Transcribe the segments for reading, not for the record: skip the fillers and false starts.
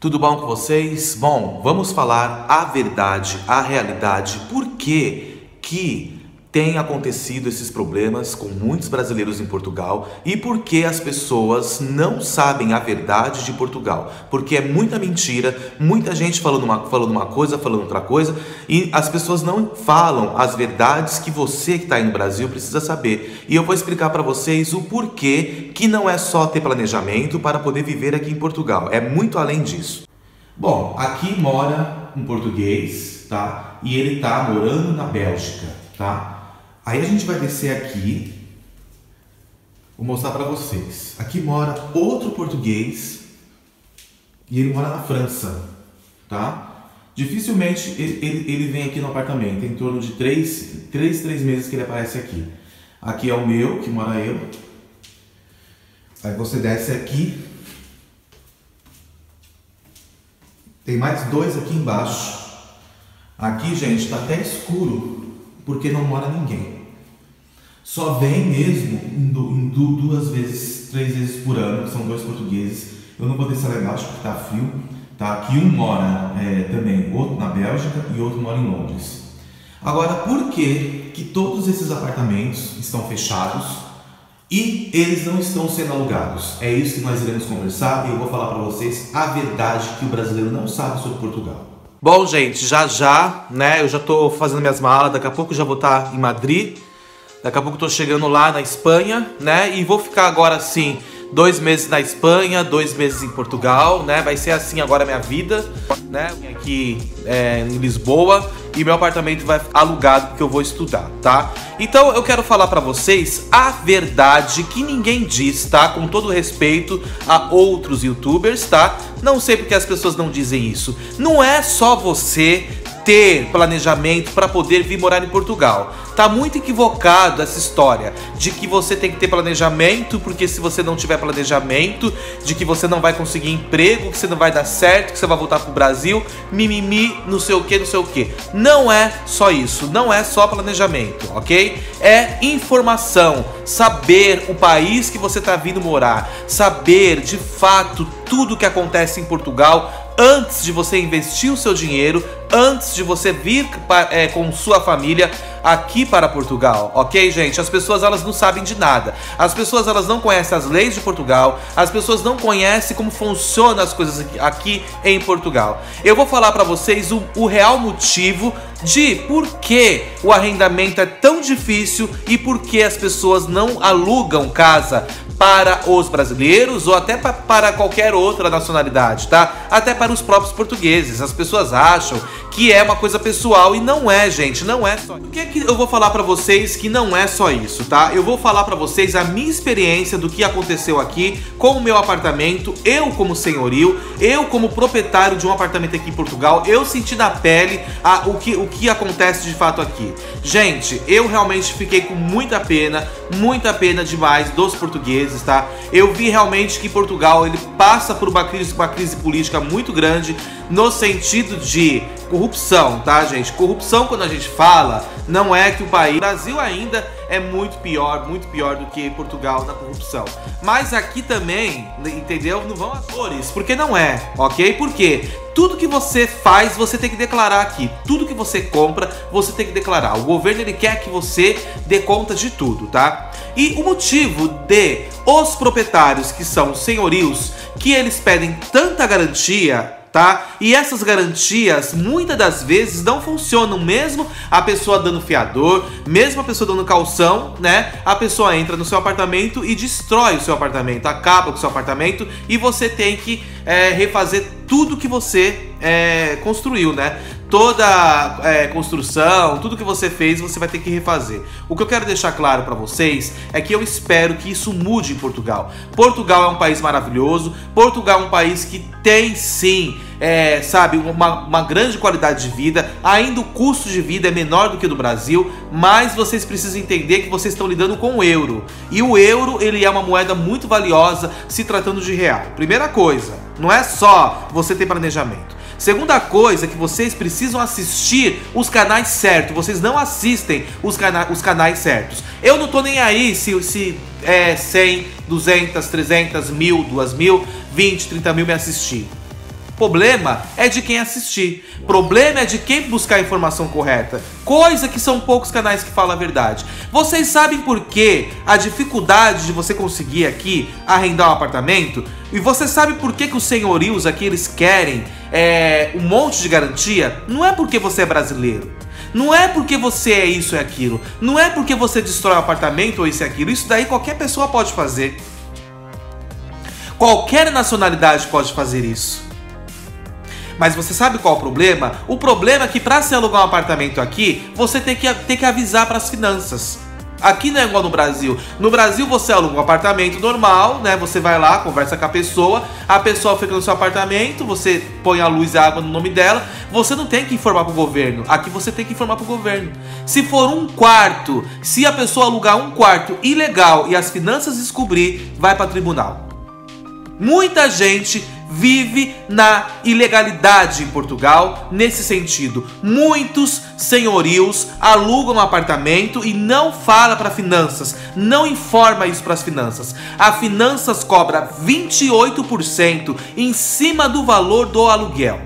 Tudo bom com vocês? Bom, vamos falar a verdade, a realidade, por que tem acontecido esses problemas com muitos brasileiros em Portugal e por que as pessoas não sabem a verdade de Portugal. Porque é muita mentira, muita gente falando uma coisa, falando outra coisa, e as pessoas não falam as verdades que você que está aí no Brasil precisa saber. E eu vou explicar para vocês o porquê que não é só ter planejamento para poder viver aqui em Portugal, é muito além disso. Bom, aqui mora um português, tá? E ele tá morando na Bélgica, tá? Aí a gente vai descer aqui, vou mostrar para vocês. Aqui mora outro português e ele mora na França, tá? Dificilmente ele vem aqui no apartamento, em torno de 3 meses que ele aparece aqui. Aqui é o meu, que mora eu. Aí você desce aqui. Tem mais 2 aqui embaixo. Aqui, gente, tá até escuro, porque não mora ninguém. Só vem mesmo em 2 vezes, 3 vezes por ano, que são 2 portugueses. Eu não vou descer lá embaixo porque tá frio. Tá? Aqui um mora também, outro na Bélgica e outro mora em Londres. Agora, por que todos esses apartamentos estão fechados e eles não estão sendo alugados? É isso que nós iremos conversar e eu vou falar para vocês a verdade que o brasileiro não sabe sobre Portugal. Bom, gente, já, né, eu já tô fazendo minhas malas, daqui a pouco já vou estar em Madrid, daqui a pouco tô chegando lá na Espanha, né, e vou ficar agora assim, 2 meses na Espanha, 2 meses em Portugal, né, vai ser assim agora a minha vida, né, aqui em Lisboa, e meu apartamento vai alugado porque eu vou estudar, tá? Então eu quero falar pra vocês a verdade que ninguém diz, tá? Com todo respeito a outros youtubers, tá? Não sei porque as pessoas não dizem isso. Não é só você ter planejamento para poder vir morar em Portugal. Tá muito equivocado essa história de que você tem que ter planejamento, porque se você não tiver planejamento, de que você não vai conseguir emprego, que você não vai dar certo, que você vai voltar pro Brasil, mimimi, não sei o que, não sei o que. Não é só isso, não é só planejamento, ok? É informação, saber o país que você tá vindo morar, saber de fato tudo que acontece em Portugal antes de você investir o seu dinheiro, antes de você vir com sua família aqui para Portugal, ok, gente? As pessoas, elas não sabem de nada. As pessoas, elas não conhecem as leis de Portugal. As pessoas não conhecem como funcionam as coisas aqui em Portugal. Eu vou falar para vocês o real motivo de por que o arrendamento é tão difícil e por que as pessoas não alugam casa para os brasileiros ou até para qualquer outra nacionalidade, tá? Até para os próprios portugueses. As pessoas acham que é uma coisa pessoal e não é, gente, não é só. Por que eu vou falar pra vocês que não é só isso, tá? Eu vou falar pra vocês a minha experiência do que aconteceu aqui com o meu apartamento, eu como senhorio, eu como proprietário de um apartamento aqui em Portugal, eu senti na pele o que acontece de fato aqui. Gente, eu realmente fiquei com muita pena demais dos portugueses, tá? Eu vi realmente que Portugal, ele passa por uma crise política muito grande no sentido de corrupção, tá, gente? Corrupção, quando a gente fala, não é que o Brasil ainda é muito pior do que Portugal na corrupção. Mas aqui também, entendeu? Não vão a flores, porque não é, ok? Porque tudo que você faz, você tem que declarar aqui. Tudo que você compra, você tem que declarar. O governo, ele quer que você dê conta de tudo, tá? E o motivo de os proprietários, que são senhorios, que eles pedem tanta garantia, tá? E essas garantias muitas das vezes não funcionam, mesmo a pessoa dando fiador, mesmo a pessoa dando calção, né? A pessoa entra no seu apartamento e destrói o seu apartamento, acaba com o seu apartamento e você tem que refazer tudo que você construiu, né? Toda construção, tudo que você fez, você vai ter que refazer. O que eu quero deixar claro para vocês é que eu espero que isso mude em Portugal. Portugal é um país maravilhoso. Portugal é um país que tem sim, sabe, uma grande qualidade de vida. Ainda o custo de vida é menor do que o do Brasil, mas vocês precisam entender que vocês estão lidando com o euro. E o euro, ele é uma moeda muito valiosa se tratando de real. Primeira coisa, não é só você ter planejamento. Segunda coisa é que vocês precisam assistir os canais certos. Vocês não assistem os canais certos. Eu não tô nem aí se 100, 200, 300, 1000, 2000, 20, 30 mil me assistir. Problema é de quem assistir. Problema é de quem buscar a informação correta. Coisa que são poucos canais que falam a verdade. Vocês sabem por que a dificuldade de você conseguir aqui arrendar um apartamento? E você sabe por que os senhorios aqui eles querem um monte de garantia? Não é porque você é brasileiro. Não é porque você é isso e aquilo. Não é porque você destrói um apartamento ou isso e aquilo. Isso daí qualquer pessoa pode fazer. Qualquer nacionalidade pode fazer isso. Mas você sabe qual é o problema? O problema é que para se alugar um apartamento aqui, você tem que avisar para as finanças. Aqui não é igual no Brasil. No Brasil você aluga um apartamento normal, né? Você vai lá, conversa com a pessoa fica no seu apartamento, você põe a luz e a água no nome dela. Você não tem que informar para o governo. Aqui você tem que informar para o governo. Se for um quarto, se a pessoa alugar um quarto ilegal e as finanças descobrir, vai para tribunal. Muita gente vive na ilegalidade em Portugal nesse sentido. Muitos senhorios alugam um apartamento e não fala para finanças, não informa isso para as finanças. A finanças cobra 28% em cima do valor do aluguel.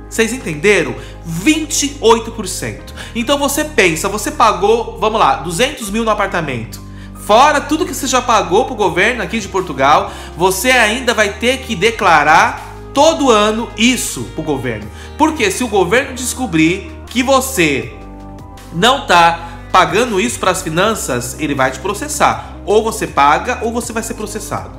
Vocês entenderam? 28%. Então você pensa, você pagou, vamos lá, 200 mil no apartamento. Fora tudo que você já pagou para o governo aqui de Portugal, você ainda vai ter que declarar todo ano isso para o governo. Porque se o governo descobrir que você não está pagando isso para as finanças, ele vai te processar. Ou você paga ou você vai ser processado.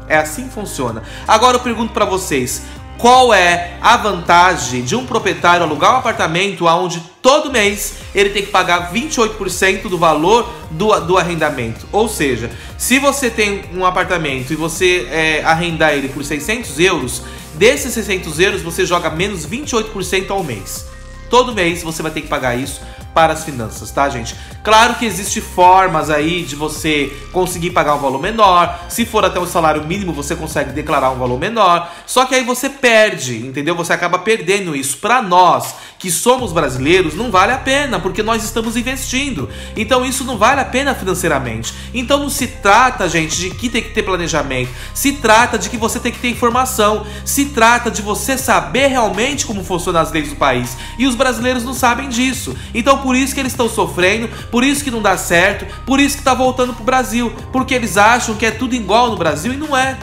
É assim que funciona. Agora eu pergunto para vocês, qual é a vantagem de um proprietário alugar um apartamento onde todo mês ele tem que pagar 28% do valor do arrendamento? Ou seja, se você tem um apartamento e você arrendar ele por 600 euros, desses 600 euros você joga menos 28% ao mês. Todo mês você vai ter que pagar isso para as finanças, tá, gente? Claro que existem formas aí de você conseguir pagar um valor menor. Se for até o salário mínimo, você consegue declarar um valor menor. Só que aí você perde, entendeu? Você acaba perdendo isso. Para nós, que somos brasileiros, não vale a pena, porque nós estamos investindo. Então isso não vale a pena financeiramente. Então não se trata, gente, de que tem que ter planejamento. Se trata de que você tem que ter informação. Se trata de você saber realmente como funcionam as leis do país. E os brasileiros não sabem disso. Então por isso que eles estão sofrendo, por isso que não dá certo, por isso que está voltando pro Brasil, porque eles acham que é tudo igual no Brasil e não é.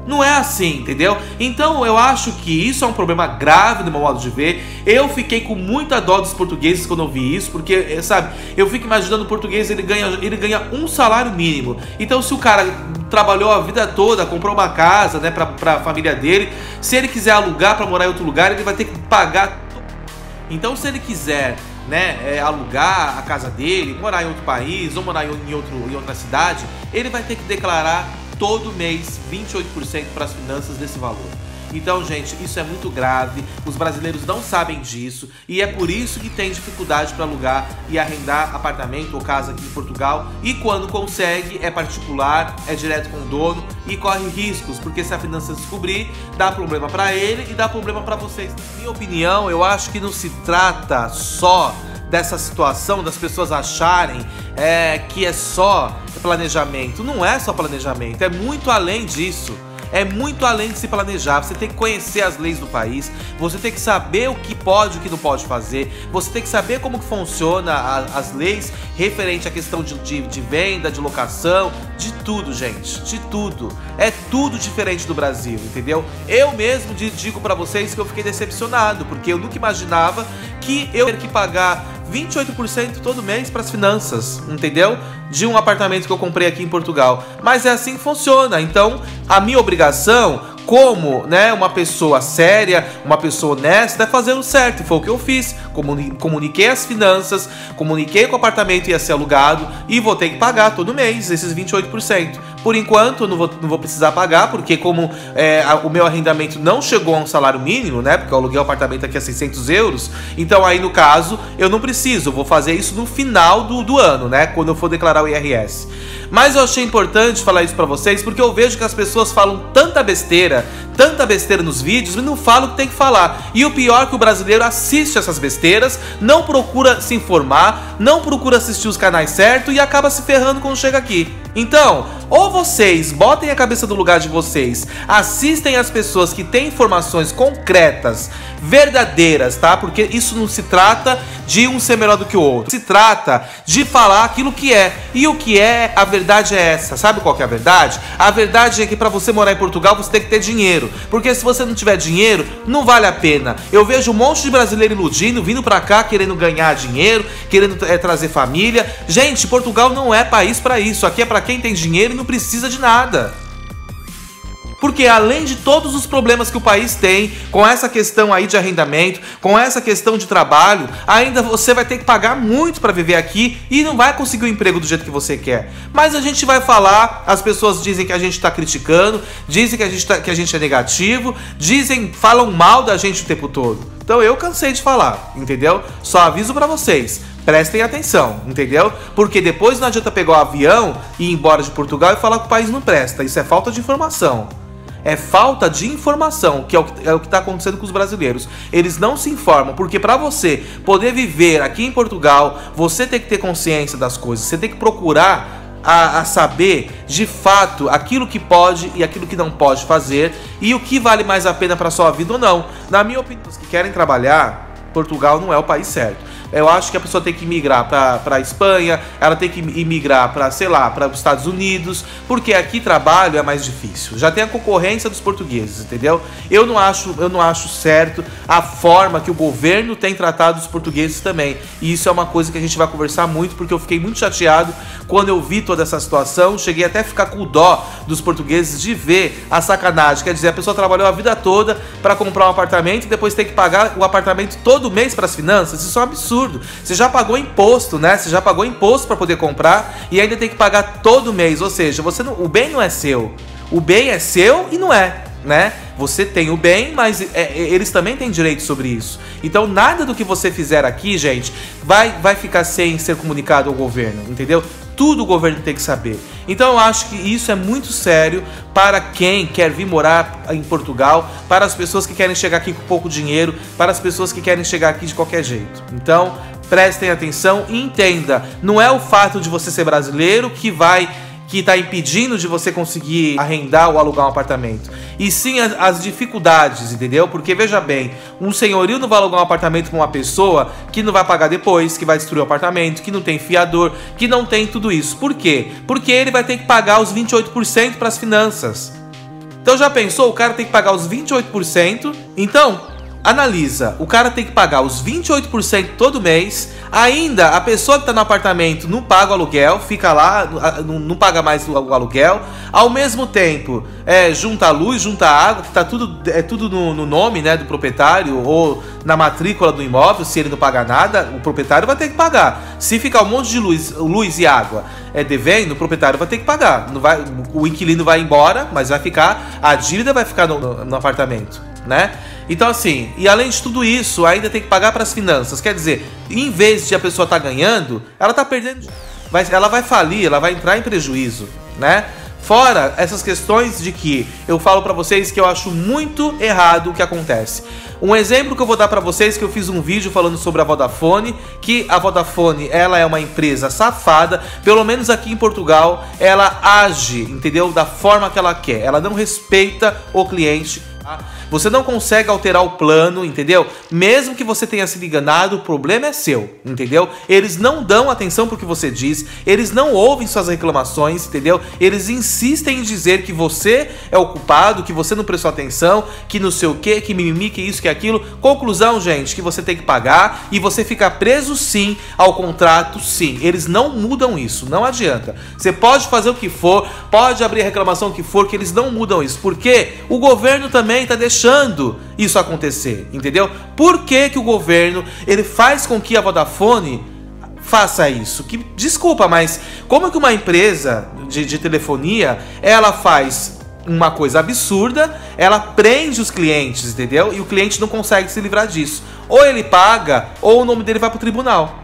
Não é assim, entendeu? Então eu acho que isso é um problema grave do meu modo de ver. Eu fiquei com muita dó dos portugueses quando eu vi isso, porque, sabe, eu fico imaginando o português, ele ganha um salário mínimo. Então se o cara trabalhou a vida toda, comprou uma casa, né, pra família dele, se ele quiser alugar pra morar em outro lugar, ele vai ter que pagar. Então se ele quiser, né, alugar a casa dele, morar em outro país ou morar em outra cidade, ele vai ter que declarar todo mês 28% para as finanças desse valor. Então, gente, isso é muito grave, os brasileiros não sabem disso e é por isso que tem dificuldade para alugar e arrendar apartamento ou casa aqui em Portugal, e quando consegue é particular, é direto com o dono e corre riscos, porque se a finança descobrir, dá problema para ele e dá problema para vocês. Na minha opinião, eu acho que não se trata só dessa situação das pessoas acharem que é só planejamento. Não é só planejamento, é muito além disso. É muito além de se planejar. Você tem que conhecer as leis do país, você tem que saber o que pode e o que não pode fazer, você tem que saber como que funciona as leis referente à questão de venda, de locação, de tudo, gente, de tudo. É tudo diferente do Brasil, entendeu? Eu mesmo digo pra vocês que eu fiquei decepcionado, porque eu nunca imaginava que eu ia ter que pagar 28% todo mês para as finanças, entendeu? De um apartamento que eu comprei aqui em Portugal. Mas é assim que funciona. Então, a minha obrigação, como, né, uma pessoa séria, uma pessoa honesta, é fazer o certo. E foi o que eu fiz. Comuniquei as finanças, comuniquei que o apartamento ia ser alugado e vou ter que pagar todo mês esses 28%. Por enquanto, eu não vou precisar pagar, porque como o meu arrendamento não chegou a um salário mínimo, né, porque eu aluguei o apartamento aqui a 600 euros, então aí no caso eu não preciso, eu vou fazer isso no final do ano, né, quando eu for declarar o IRS. Mas eu achei importante falar isso pra vocês, porque eu vejo que as pessoas falam tanta besteira nos vídeos e não falam o que tem que falar. E o pior é que o brasileiro assiste essas besteiras, não procura se informar, não procura assistir os canais certos e acaba se ferrando quando chega aqui. Então, Ou vocês botem a cabeça do lugar de vocês, assistem as pessoas que têm informações concretas, verdadeiras, tá? Porque isso não se trata de um ser melhor do que o outro. Se trata de falar aquilo que é. E o que é, a verdade é essa. Sabe qual que é a verdade? A verdade é que para você morar em Portugal, você tem que ter dinheiro. Porque se você não tiver dinheiro, não vale a pena. Eu vejo um monte de brasileiro iludindo, vindo pra cá, querendo ganhar dinheiro, querendo trazer família. Gente, Portugal não é país pra isso. Aqui é pra quem tem dinheiro e não precisa de nada. Porque além de todos os problemas que o país tem, com essa questão aí de arrendamento, com essa questão de trabalho, ainda você vai ter que pagar muito para viver aqui e não vai conseguir o emprego do jeito que você quer. Mas a gente vai falar, as pessoas dizem que a gente está criticando, dizem que a gente é negativo, falam mal da gente o tempo todo. Então eu cansei de falar, entendeu? Só aviso para vocês. Prestem atenção, entendeu? Porque depois não adianta pegar o avião e ir embora de Portugal e falar que o país não presta. Isso é falta de informação. É falta de informação, que é o que está acontecendo com os brasileiros. Eles não se informam, porque para você poder viver aqui em Portugal, você tem que ter consciência das coisas. Você tem que procurar a saber, de fato, aquilo que pode e aquilo que não pode fazer e o que vale mais a pena para sua vida ou não. Na minha opinião, os que querem trabalhar, Portugal não é o país certo. Eu acho que a pessoa tem que migrar para a Espanha, ela tem que migrar para, sei lá, para os Estados Unidos, porque aqui trabalho é mais difícil. Já tem a concorrência dos portugueses, entendeu? Eu não acho certo a forma que o governo tem tratado os portugueses também. E isso é uma coisa que a gente vai conversar muito, porque eu fiquei muito chateado quando eu vi toda essa situação. Cheguei até a ficar com dó dos portugueses de ver a sacanagem. Quer dizer, a pessoa trabalhou a vida toda para comprar um apartamento e depois tem que pagar o apartamento todo mês para as finanças. Isso é um absurdo. Você já pagou imposto, né? Você já pagou imposto para poder comprar e ainda tem que pagar todo mês. Ou seja, o bem não é seu. O bem é seu e não é, né? Você tem o bem, mas eles também têm direito sobre isso. Então nada do que você fizer aqui, gente, vai ficar sem ser comunicado ao governo, entendeu? Tudo o governo tem que saber. Então eu acho que isso é muito sério para quem quer vir morar em Portugal, para as pessoas que querem chegar aqui com pouco dinheiro, para as pessoas que querem chegar aqui de qualquer jeito. Então prestem atenção e entenda, não é o fato de você ser brasileiro que está impedindo de você conseguir arrendar ou alugar um apartamento. E sim as dificuldades, entendeu? Porque veja bem, um senhorio não vai alugar um apartamento com uma pessoa que não vai pagar depois, que vai destruir o apartamento, que não tem fiador, que não tem tudo isso. Por quê? Porque ele vai ter que pagar os 28% para as finanças. Então já pensou? O cara tem que pagar os 28%. Então, analisa, o cara tem que pagar os 28% todo mês. Ainda a pessoa que está no apartamento não paga o aluguel, fica lá, não paga mais o aluguel. Ao mesmo tempo, junta a luz, junta a água, que tá tudo no nome, né, do proprietário ou na matrícula do imóvel. Se ele não pagar nada, o proprietário vai ter que pagar. Se ficar um monte de luz e água devendo, o proprietário vai ter que pagar. Não vai, o inquilino vai embora, mas a dívida vai ficar no apartamento, né? Então assim, e além de tudo isso, ainda tem que pagar para as finanças. Quer dizer, em vez de a pessoa estar ganhando, ela está perdendo. Ela vai falir, ela vai entrar em prejuízo, né? Fora essas questões de que eu falo para vocês que eu acho muito errado o que acontece. Um exemplo que eu vou dar para vocês, que eu fiz um vídeo falando sobre a Vodafone, que a Vodafone, ela é uma empresa safada, pelo menos aqui em Portugal, ela age, entendeu? Da forma que ela quer, ela não respeita o cliente. Você não consegue alterar o plano, entendeu? Mesmo que você tenha se enganado, o problema é seu, entendeu? Eles não dão atenção pro que você diz, eles não ouvem suas reclamações, entendeu? Eles insistem em dizer que você é o culpado, que você não prestou atenção, que não sei o que mimimi, que isso, que aquilo. Conclusão, gente, que você tem que pagar e você fica preso sim ao contrato, sim. Eles não mudam isso, não adianta. Você pode fazer o que for, pode abrir a reclamação o que for, que eles não mudam isso. Porque o governo também tá deixando isso acontecer, entendeu? Por que o governo, ele faz com que a Vodafone faça isso? Que, desculpa, mas como que uma empresa de telefonia, ela faz uma coisa absurda, ela prende os clientes, entendeu? E o cliente não consegue se livrar disso. Ou ele paga, ou o nome dele vai pro tribunal.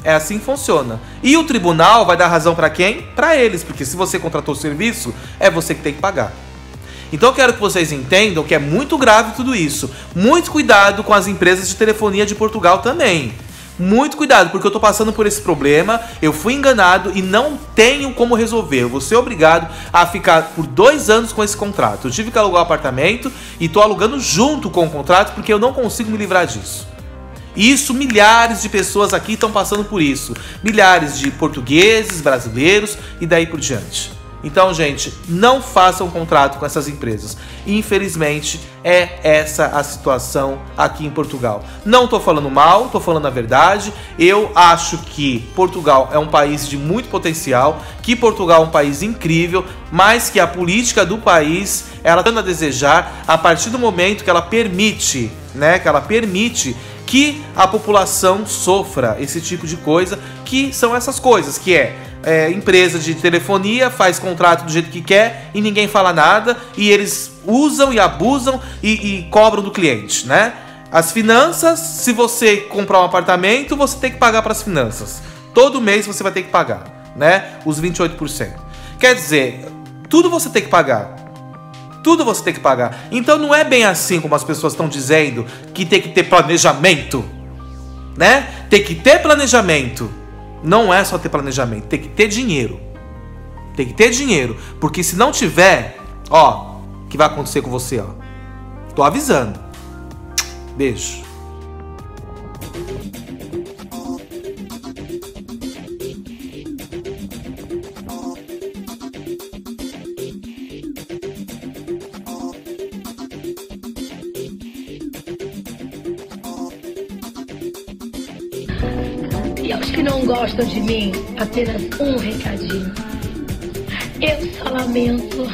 É assim que funciona. E o tribunal vai dar razão para quem? Para eles, porque se você contratou o serviço, é você que tem que pagar. Então eu quero que vocês entendam que é muito grave tudo isso. Muito cuidado com as empresas de telefonia de Portugal também. muito cuidado, porque eu tô passando por esse problema, eu fui enganado e não tenho como resolver. Eu vou ser obrigado a ficar por 2 anos com esse contrato. Eu tive que alugar o apartamento e tô alugando junto com o contrato porque eu não consigo me livrar disso. Isso, milhares de pessoas aqui estão passando por isso. Milhares de portugueses, brasileiros e daí por diante. Então, gente, não façam contrato com essas empresas. Infelizmente, é essa a situação aqui em Portugal. Não tô falando mal, tô falando a verdade. Eu acho que Portugal é um país de muito potencial, que Portugal é um país incrível, mas que a política do país, ela tá a desejar a partir do momento que ela permite, que a população sofra esse tipo de coisa, que são essas coisas, que empresa de telefonia faz contrato do jeito que quer e ninguém fala nada, e eles usam e abusam e cobram do cliente, né? As finanças, se você comprar um apartamento, você tem que pagar para as finanças. Todo mês você vai ter que pagar, né? Os 28%. Quer dizer, tudo você tem que pagar. Tudo você tem que pagar. Então não é bem assim como as pessoas estão dizendo, que tem que ter planejamento, né? Tem que ter planejamento. Não é só ter planejamento, tem que ter dinheiro. Tem que ter dinheiro, porque se não tiver, ó, o que vai acontecer com você, ó. Tô avisando. Beijo. E aos que não gostam de mim, apenas um recadinho. Eu só lamento.